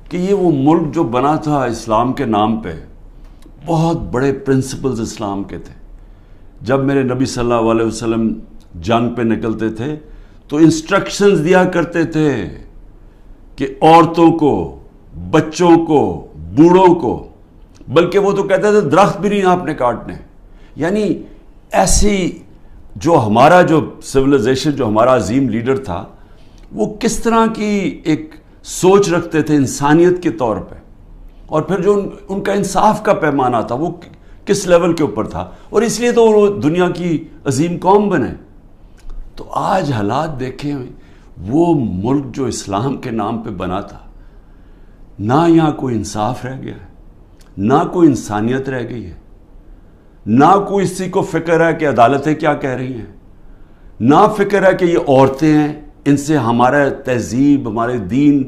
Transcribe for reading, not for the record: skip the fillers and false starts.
کہ یہ وہ ملک جو بنا تھا اسلام کے نام پہ، بہت بڑے پرنسپلز اسلام کے تھے. جب میرے نبی صلی اللہ علیہ وسلم جنگ پہ نکلتے تھے تو انسٹرکشنز دیا کرتے تھے کہ عورتوں کو، بچوں کو، بوڑھوں کو، بلکہ وہ تو کہتے تھے درخت بھی نہیں آپ نے کاٹنے. یعنی ایسی جو ہمارا جو سویلائزیشن، جو ہمارا عظیم لیڈر تھا، وہ کس طرح کی ایک سوچ رکھتے تھے انسانیت کے طور پہ، اور پھر جو ان کا انصاف کا پیمانہ تھا وہ کس لیول کے اوپر تھا، اور اس لیے تو وہ دنیا کی عظیم قوم بنے. تو آج حالات دیکھیں، وہ ملک جو اسلام کے نام پہ بنا تھا، نہ یہاں کوئی انصاف رہ گیا ہے، نہ کوئی انسانیت رہ گئی ہے، نہ کوئی اسی کو فکر ہے کہ عدالتیں کیا کہہ رہی ہیں، نہ فکر ہے کہ یہ عورتیں ہیں، ان سے ہمارا تہذیب، ہمارے دین